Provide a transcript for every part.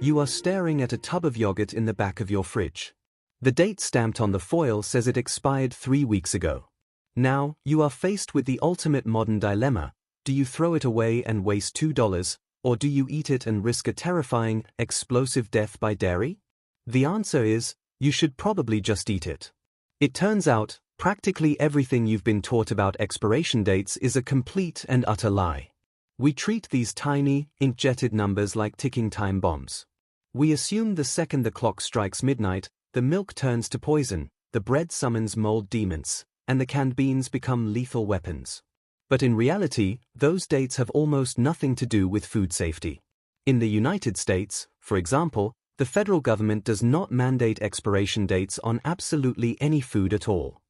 You are staring at a tub of yogurt in the back of your fridge. The date stamped on the foil says it expired 3 weeks ago. Now, you are faced with the ultimate modern dilemma. Do you throw it away and waste $2, or do you eat it and risk a terrifying, explosive death by dairy? The answer is, you should probably just eat it. It turns out, practically everything you've been taught about expiration dates is a complete and utter lie. We treat these tiny, ink-jetted numbers like ticking time bombs. We assume the second the clock strikes midnight, the milk turns to poison, the bread summons mold demons, and the canned beans become lethal weapons. But in reality, those dates have almost nothing to do with food safety. In the United States, for example, the federal government does not mandate expiration dates on absolutely any food at all.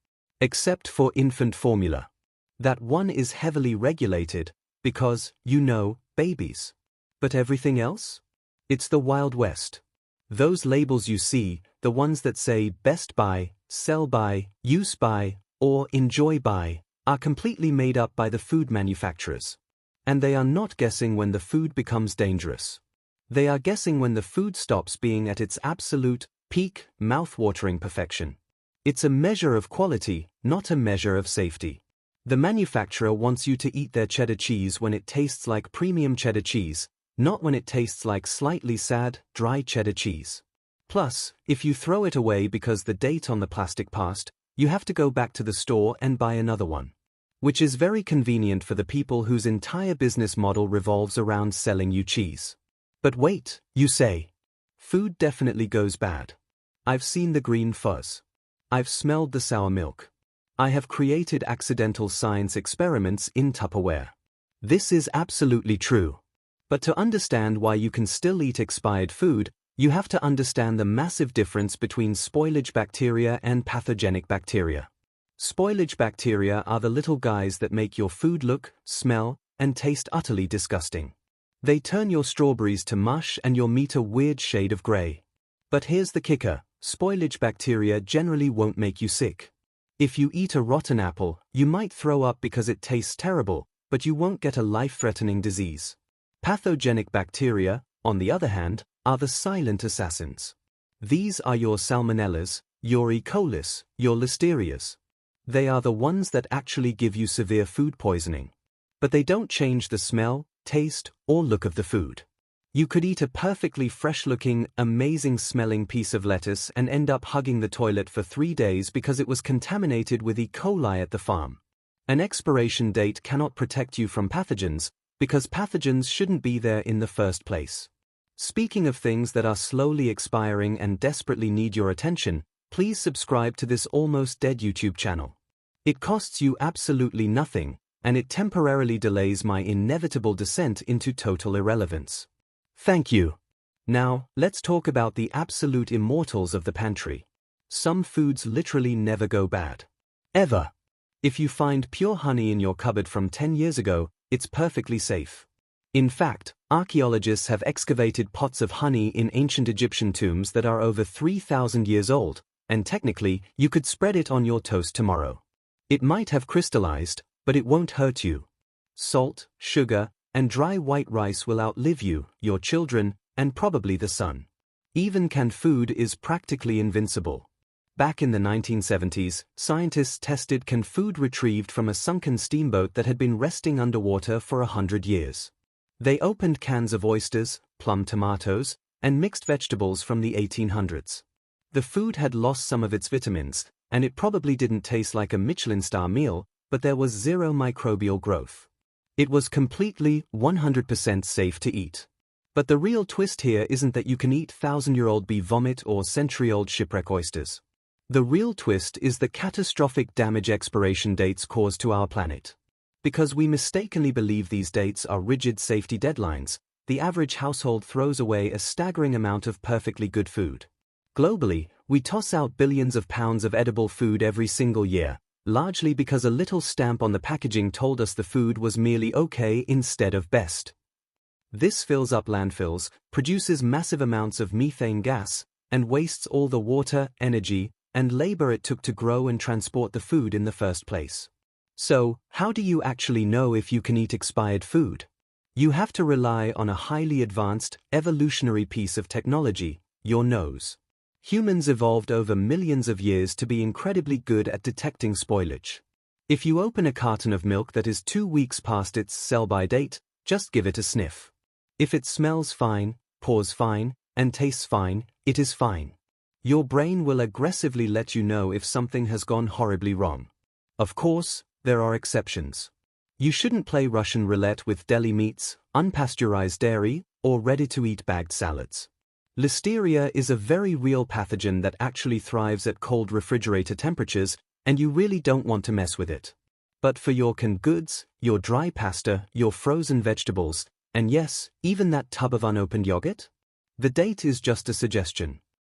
Except for infant formula. That one is heavily regulated, because, babies. But everything else? It's the Wild West. Those labels you see, the ones that say best by, sell by, use by, or enjoy by, are completely made up by the food manufacturers. And they are not guessing when the food becomes dangerous. They are guessing when the food stops being at its absolute, peak, mouth-watering perfection. It's a measure of quality, not a measure of safety. The manufacturer wants you to eat their cheddar cheese when it tastes like premium cheddar cheese, not when it tastes like slightly sad, dry cheddar cheese. Plus, if you throw it away because the date on the plastic passed, you have to go back to the store and buy another one. Which is very convenient for the people whose entire business model revolves around selling you cheese. But wait, you say. Food definitely goes bad. I've seen the green fuzz. I've smelled the sour milk. I have created accidental science experiments in Tupperware. This is absolutely true. But to understand why you can still eat expired food, you have to understand the massive difference between spoilage bacteria and pathogenic bacteria. Spoilage bacteria are the little guys that make your food look, smell, and taste utterly disgusting. They turn your strawberries to mush and your meat a weird shade of gray. But here's the kicker, spoilage bacteria generally won't make you sick. If you eat a rotten apple, you might throw up because it tastes terrible, but you won't get a life-threatening disease. Pathogenic bacteria, on the other hand, are the silent assassins. These are your Salmonellas, your E. colis, your Listerias. They are the ones that actually give you severe food poisoning. But they don't change the smell, taste, or look of the food. You could eat a perfectly fresh-looking, amazing-smelling piece of lettuce and end up hugging the toilet for 3 days because it was contaminated with E. coli at the farm. An expiration date cannot protect you from pathogens, because pathogens shouldn't be there in the first place. Speaking of things that are slowly expiring and desperately need your attention, please subscribe to this almost dead YouTube channel. It costs you absolutely nothing, and it temporarily delays my inevitable descent into total irrelevance. Thank you. Now, let's talk about the absolute immortals of the pantry. Some foods literally never go bad. Ever. If you find pure honey in your cupboard from 10 years ago, it's perfectly safe. In fact, archaeologists have excavated pots of honey in ancient Egyptian tombs that are over 3,000 years old, and technically, you could spread it on your toast tomorrow. It might have crystallized, but it won't hurt you. Salt, sugar, and dry white rice will outlive you, your children, and probably the sun. Even canned food is practically invincible. Back in the 1970s, scientists tested canned food retrieved from a sunken steamboat that had been resting underwater for 100 years. They opened cans of oysters, plum tomatoes, and mixed vegetables from the 1800s. The food had lost some of its vitamins, and it probably didn't taste like a Michelin star meal, but there was zero microbial growth. It was completely, 100% safe to eat. But the real twist here isn't that you can eat 1,000-year-old bee vomit or century-old shipwreck oysters. The real twist is the catastrophic damage expiration dates cause to our planet. Because we mistakenly believe these dates are rigid safety deadlines, the average household throws away a staggering amount of perfectly good food. Globally, we toss out billions of pounds of edible food every single year, largely because a little stamp on the packaging told us the food was merely okay instead of best. This fills up landfills, produces massive amounts of methane gas, and wastes all the water, energy, and labor it took to grow and transport the food in the first place. So, how do you actually know if you can eat expired food? You have to rely on a highly advanced, evolutionary piece of technology, your nose. Humans evolved over millions of years to be incredibly good at detecting spoilage. If you open a carton of milk that is 2 weeks past its sell-by date, just give it a sniff. If it smells fine, pours fine, and tastes fine, it is fine. Your brain will aggressively let you know if something has gone horribly wrong. Of course, there are exceptions. You shouldn't play Russian roulette with deli meats, unpasteurized dairy, or ready-to-eat bagged salads. Listeria is a very real pathogen that actually thrives at cold refrigerator temperatures, and you really don't want to mess with it. But for your canned goods, your dry pasta, your frozen vegetables, and yes, even that tub of unopened yogurt? The date is just a suggestion.